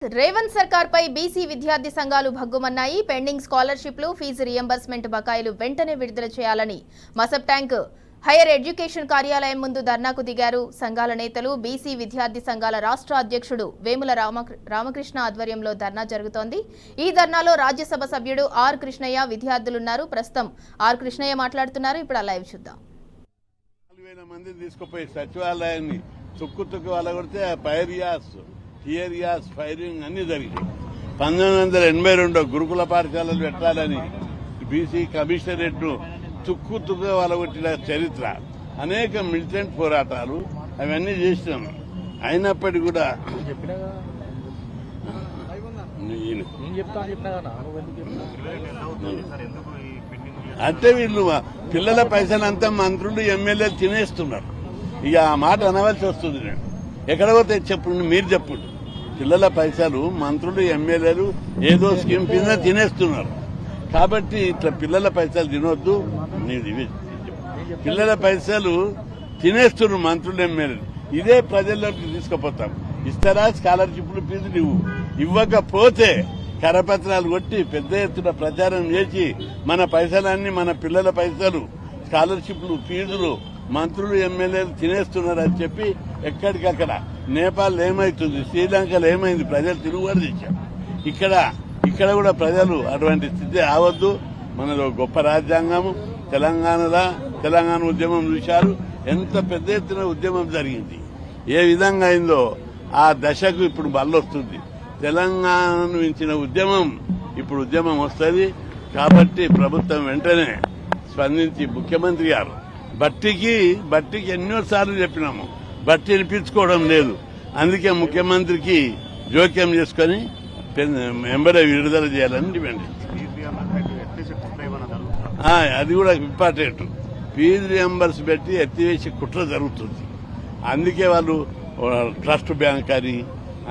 రేవంత్ సర్కార్ పై బీసీ విద్యార్థి సంఘాలు భగ్గుమన్నాయి. పెండింగ్ స్కాలర్షిప్లు, ఫీజు రియంబర్స్మెంట్ బకాయిలు వెంటనే విడుదల చేయాలని మసబ్ ట్యాంక్ హైయర్ ఎడ్యుకేషన్ కార్యాలయం ముందు ధర్నాకు దిగారు. సంఘాల నేతలు, బీసీ విద్యార్థి సంఘాల రాష్ట్ర అధ్యక్షుడు వేముల రామకృష్ణ ఆధ్వర్యంలో ధర్నా జరుగుతోంది. ఈ ధర్నాలో రాజ్యసభ సభ్యుడు ఆర్ కృష్ణయ్య, విద్యార్థులున్నారు. ప్రస్తుతం ఆర్ కృష్ణయ్య మాట్లాడుతున్నారు. ఇప్పుడు ఆ లైవ్ చూద్దాం. 4,000 మంది తీసుకుపోయి సచివాలయాన్ని తుక్కు వలగొడితే టియరియాస్ ఫైరింగ్ అన్ని జరిగింది. 1982 గురుకుల పాఠశాలలు పెట్టాలని బీసీ కమిషనరేట్ ను తుక్కు వలగొట్టిన చరిత్ర, అనేక మిలిటెంట్ పోరాటాలు అవన్నీ చేసినాం. అయినప్పటికీ కూడా అంటే వీళ్ళు పిల్లల పైసలంతా మంత్రులు, ఎమ్మెల్యేలు తినేస్తున్నారు. ఇక ఆ మాట అనవలసి వస్తుంది. నేను ఎక్కడ పోతే చెప్పండి, మీరు చెప్పండి. పిల్లల పైసలు మంత్రులు, ఎమ్మెల్యేలు ఏదో స్కీమ్ కింద తినేస్తున్నారు. కాబట్టి ఇట్లా పిల్లల పైసలు తినొద్దు. పిల్లల పైసలు తినేస్తున్నారు మంత్రులు, ఎమ్మెల్యేలు. ఇదే ప్రజల్లోకి తీసుకుపోతాం. ఇస్తారా స్కాలర్షిప్లు, ఫీజులు ఇవ్వకపోతే కరపత్రాలు కొట్టి పెద్ద ఎత్తున ప్రచారం చేసి మన పైసలన్నీ, మన పిల్లల పైసలు, స్కాలర్షిప్లు, ఫీజులు మంత్రులు, ఎమ్మెల్యేలు తినేస్తున్నారని చెప్పి ఎక్కడికక్కడ నేపాల్ ఏమైతుంది, శ్రీలంకలో ఏమైంది, ప్రజలు తిరుగుబాటు తెచ్చారు. ఇక్కడ కూడా ప్రజలు అటువంటి స్థితి రావద్దు. మనలో గొప్ప రాజ్యాంగము. తెలంగాణ ఉద్యమం చూశారు, ఎంత పెద్ద ఎత్తున ఉద్యమం జరిగింది. ఏ విధంగా అయిందో ఆ దశకు ఇప్పుడు బల్లొస్తుంది. తెలంగాణను మించిన ఉద్యమం ఇప్పుడు ఉద్యమం వస్తుంది. కాబట్టి ప్రభుత్వం వెంటనే స్పందించి, ముఖ్యమంత్రి గారు బట్టికి ఎన్నోసార్లు చెప్పినాము, బట్టి వినిపించుకోవడం లేదు. అందుకే ముఖ్యమంత్రికి జోక్యం చేసుకుని వెంబడే విడుదల చేయాలని డిమాండ్ అది కూడా ఇంపార్టెంట్. ఫీజు రియంబర్స్ పెట్టి ఎత్తివేసి కుట్ర జరుగుతుంది. అందుకే వాళ్ళు ట్రస్ట్ బ్యాంక్ అని,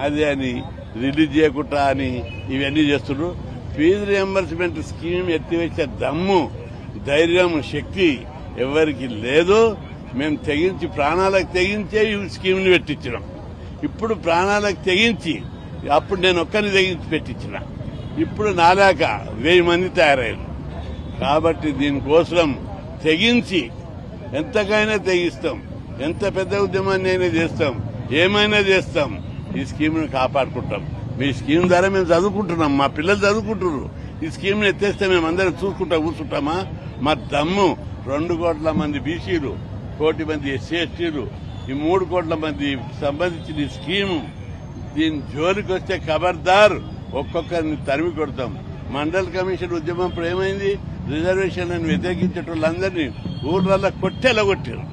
అది అని, రిలీజ్ చేయకుండా అని ఇవన్నీ చేస్తున్నారు. ఫీజు రియంబర్స్మెంట్ స్కీమ్ ఎత్తివేసే దమ్ము, ధైర్యం, శక్తి ఎవరికి లేదు. మేము తెగించి, ప్రాణాలకు తెగించే ఈ స్కీమ్ని పెట్టించినాం. ఇప్పుడు ప్రాణాలకు తెగించి, అప్పుడు నేను ఒక్కరిని తెగించి పెట్టించిన, ఇప్పుడు నాలాక 1000 మంది తయారయ్యారు. కాబట్టి దీనికోసం తెగించి ఎంతకైనా తెగిస్తాం. ఎంత పెద్ద ఉద్యమాన్ని అయినా చేస్తాం, ఏమైనా చేస్తాం. ఈ స్కీమ్ను కాపాడుకుంటాం. మీ స్కీమ్ ద్వారా మేము చదువుకుంటున్నాం, మా పిల్లలు చదువుకుంటున్నారు. ఈ స్కీమ్ని ఎత్తేస్తే మేము అందరం చూసుకుంటా కూర్చుంటామా? మా దమ్ము 2 కోట్ల మంది బీసీలు, 1 కోటి మంది ఎస్సీ ఎస్టీలు, ఈ 3 కోట్ల మంది సంబంధించిన ఈ స్కీము. దీని జోలికి వస్తే ఖబర్దార్, ఒక్కొక్కరిని తరిమి కొడతాం. మండల్ కమిషన్ ఉద్యమం ఇప్పుడు ఏమైంది? రిజర్వేషన్లను వ్యతిరేకించేటోళ్ళందరినీ ఊర్లలో కొట్టేలగొట్టారు,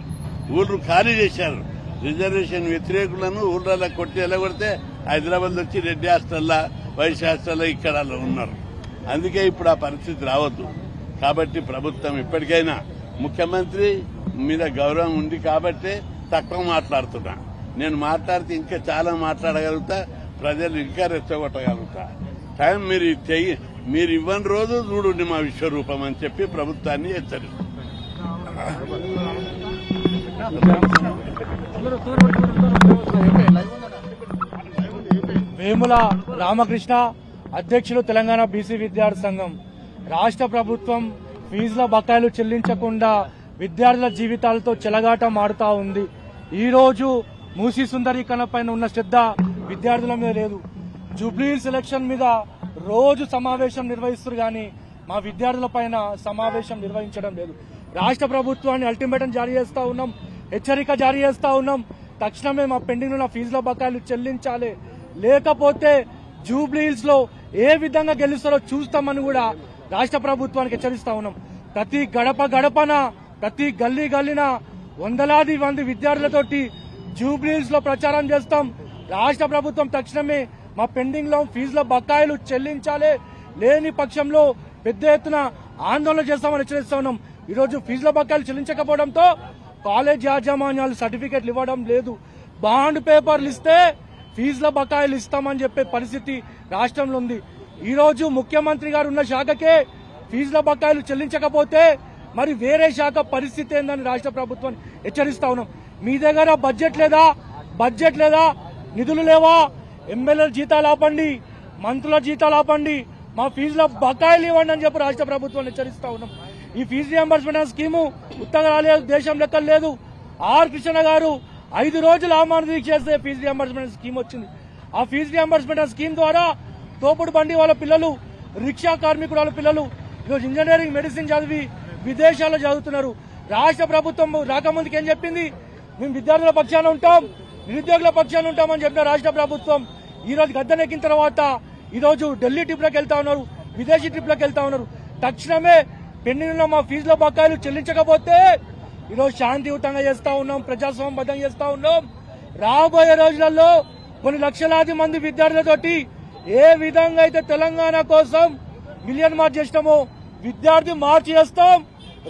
ఊర్లు ఖాళీ చేశారు. రిజర్వేషన్ వ్యతిరేకులను ఊర్లలో కొట్టి ఎలగొడితే హైదరాబాద్ వచ్చి రెడ్డి హాస్టల్లా, వైశ్య హాస్టల్లా ఇక్కడ ఉన్నారు. అందుకే ఇప్పుడు ఆ పరిస్థితి రావద్దు. కాబట్టి ప్రభుత్వం ఇప్పటికైనా, ముఖ్యమంత్రి మీద గౌరవం ఉంది కాబట్టి తక్కువ మాట్లాడుతున్నా. నేను మాట్లాడితే ఇంకా చాలా మాట్లాడగలుగుతా, ప్రజలు ఇంకా రెచ్చగొట్టగలుగుతా. టైం మీరు ఇవ్వని రోజు చూడండి మా విశ్వరూపం అని చెప్పి ప్రభుత్వాన్ని హెచ్చరిస్తాం. వేముల రామకృష్ణ, అధ్యక్షులు, తెలంగాణ బీసీ విద్యార్థి సంఘం. రాష్ట్ర ప్రభుత్వం ఫీజుల బకాయిలు చెల్లించకుండా విద్యార్థుల జీవితాలతో చెలగాటం ఆడుతా ఉంది. ఈ రోజు మూసీ సుందరీకరణ పైన ఉన్న శ్రద్ధ విద్యార్థుల మీద లేదు. జూబ్లీహిల్స్ ఎలక్షన్ మీద రోజు సమావేశం నిర్వహిస్తారు గాని మా విద్యార్థుల పైన సమావేశం నిర్వహించడం లేదు. రాష్ట్ర ప్రభుత్వాన్ని అల్టిమేటం జారీ చేస్తా ఉన్నాం, హెచ్చరిక జారీ చేస్తా ఉన్నాం. తక్షణమే మా పెండింగ్ ఉన్న ఫీజుల బకాయిలు చెల్లించాలి, లేకపోతే జూబ్లీహిల్స్ లో ఏ విధంగా గెలుస్తారో చూస్తామని కూడా రాష్ట్ర ప్రభుత్వానికి హెచ్చరిస్తా ఉన్నాం. ప్రతి గడపన, ప్రతి గల్లీన వందలాది మంది విద్యార్థులతోటి జూబ్లీహిల్స్ లో ప్రచారం చేస్తాం. రాష్ట్ర ప్రభుత్వం తక్షణమే మా పెండింగ్ లో ఫీజుల బకాయిలు చెల్లించాలి, లేని పక్షంలో పెద్ద ఎత్తున ఆందోళన చేస్తామని హెచ్చరిస్తా ఉన్నాం. ఈరోజు ఫీజుల బకాయిలు చెల్లించకపోవడంతో కాలేజ్ యాజమాన్యాలు సర్టిఫికెట్లు ఇవ్వడం లేదు. బాండ్ పేపర్లు ఇస్తే ఫీజుల బకాయిలు ఇస్తామని చెప్పే పరిస్థితి రాష్ట్రంలో ఉంది. ఈ రోజు ముఖ్యమంత్రి గారు ఉన్న శాఖకే ఫీజుల బకాయిలు చెల్లించకపోతే మరి వేరే శాఖ పరిస్థితి ఏందని రాష్ట్ర ప్రభుత్వాన్ని హెచ్చరిస్తా ఉన్నాం. మీ దగ్గర బడ్జెట్ లేదా, నిధులు లేవా? ఎమ్మెల్యేల జీతాలు ఆపండి, మంత్రుల జీతాలు ఆపండి, మా ఫీజుల బకాయిలు ఇవ్వండి అని చెప్పి రాష్ట్ర ప్రభుత్వం హెచ్చరిస్తా ఉన్నాం. ఈ ఫీజు రియంబర్స్మెంట్ స్కీము ఉత్తగా రాలేదు, దేశం లెక్కలు లేదు. ఆర్ కృష్ణ గారు 5 రోజులు అవమాన దీక్ష చేస్తే ఫీజు రియంబర్స్మెంట్ స్కీమ్ వచ్చింది. ఆ ఫీజు రియంబర్స్మెంట్ స్కీమ్ ద్వారా తోపుడు బండి వాళ్ళ పిల్లలు, రిక్షా కార్మికుల వాళ్ళ పిల్లలు ఈరోజు ఇంజనీరింగ్, మెడిసిన్ చదివి విదేశాల్లో చదువుతున్నారు. రాష్ట్ర ప్రభుత్వం రాకముందుకు ఏం చెప్పింది? మేము విద్యార్థుల పక్షాన ఉంటాం, నిరుద్యోగుల పక్షాన ఉంటామని చెప్పిన రాష్ట్ర ప్రభుత్వం ఈ రోజు గద్దెనెక్కిన తర్వాత ఈ రోజు ఢిల్లీ ట్రిప్లకు వెళ్తా ఉన్నారు, విదేశీ ట్రిప్లకు వెళ్తా ఉన్నారు. తక్షణమే పెండింగ్ మా ఫీజుల బకాయిలు చెల్లించకపోతే ఈరోజు శాంతియుతంగా చేస్తా ఉన్నాం, ప్రజాస్వామ్యబద్ధంగా చేస్తా ఉన్నాం. రాబోయే రోజులలో కొన్ని లక్షలాది మంది విద్యార్థులతోటి ఏ విధంగా అయితే తెలంగాణ కోసం మిలియన్ మార్చ్ చేసినామో విద్యార్థి మార్చ్ చేస్తాం.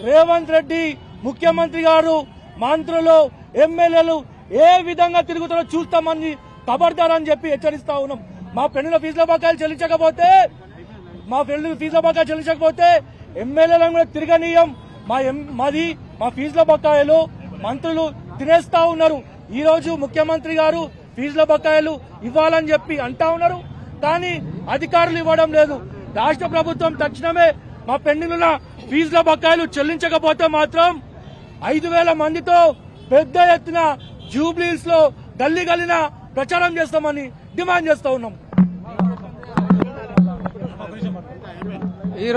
రేవంత్ రెడ్డి ముఖ్యమంత్రి గారు, మంత్రులు, ఎమ్మెల్యేలు ఏ విధంగా తిరుగుతారో చూస్తామని ఖబర్దారని చెప్పి హెచ్చరిస్తా ఉన్నాం. మా పెన్నుల ఫీజుల బకాయిలు చెల్లించకపోతే ఎమ్మెల్యేలను కూడా తిరగనీయం. మా ఫీజుల బకాయిలు మంత్రులు తినేస్తా ఉన్నారు. ఈ రోజు ముఖ్యమంత్రి గారు ఫీజుల బకాయిలు ఇవ్వాలని చెప్పి అంటా ఉన్నారు, కానీ అధికారులు ఇవ్వడం లేదు. రాష్ట్ర ప్రభుత్వం తక్షణమే మా పెండింగ్ల ఫీజుల బకాయిలు చెల్లించకపోతే మాత్రం 5,000 మందితో పెద్ద ఎత్తున జూబ్లీస్ లో గల్లీ గల్లీన ప్రచారం చేస్తామని డిమాండ్ చేస్తా ఉన్నాం. ఈ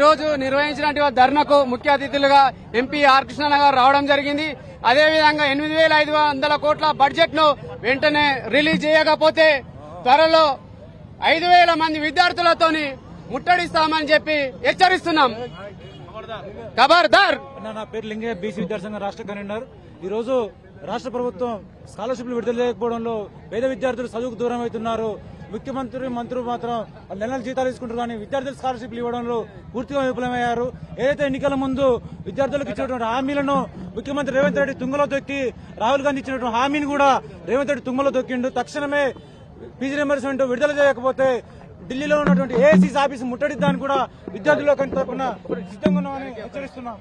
రోజు నిర్వహించినటువంటి ధర్నాకు ముఖ్య అతిథులుగా ఎంపీ ఆర్ కృష్ణ గారు రావడం జరిగింది. అదేవిధంగా 8,500 కోట్ల బడ్జెట్ ను వెంటనే రిలీజ్ చేయకపోతే త్వరలో 5,000 మంది విద్యార్థులతోని ముట్టడిస్తామని చెప్పి హెచ్చరిస్తున్నాం. ఖబర్దార్. నా పేరు లింగయ్య, బీసీ విద్యార్థి సంఘం రాష్ట్ర కన్వీనర్. ఈ రోజు రాష్ట్ర ప్రభుత్వం స్కాలర్షిప్లు విడుదల చేయకపోవడంలో పేద విద్యార్థులు చదువుకు దూరం అవుతున్నారు. ముఖ్యమంత్రి, మంత్రులు మాత్రం నెల జీతాలు తీసుకుంటారు, కానీ విద్యార్థులు స్కాలర్షిప్లు ఇవ్వడంలో పూర్తిగా విఫలమయ్యారు. ఏదైతే ఎన్నికల ముందు విద్యార్థులకు ఇచ్చినటువంటి హామీలను ముఖ్యమంత్రి రేవంత్ రెడ్డి తుంగలో తొక్కి, రాహుల్ గాంధీ ఇచ్చినటువంటి హామీని కూడా రేవంత్ రెడ్డి తుంగలో తొక్కిండు. తక్షణమే ఫీజు రింబర్స్మెంట్ విడుదల చేయకపోతే ఢిల్లీలో ఉన్నటువంటి ఏఐసీసీ ఆఫీసు ముట్టడిద్దాన్ని కూడా విద్యార్థుల తరఫున సిద్ధంగా ఉన్నామని హెచ్చరిస్తున్నాం.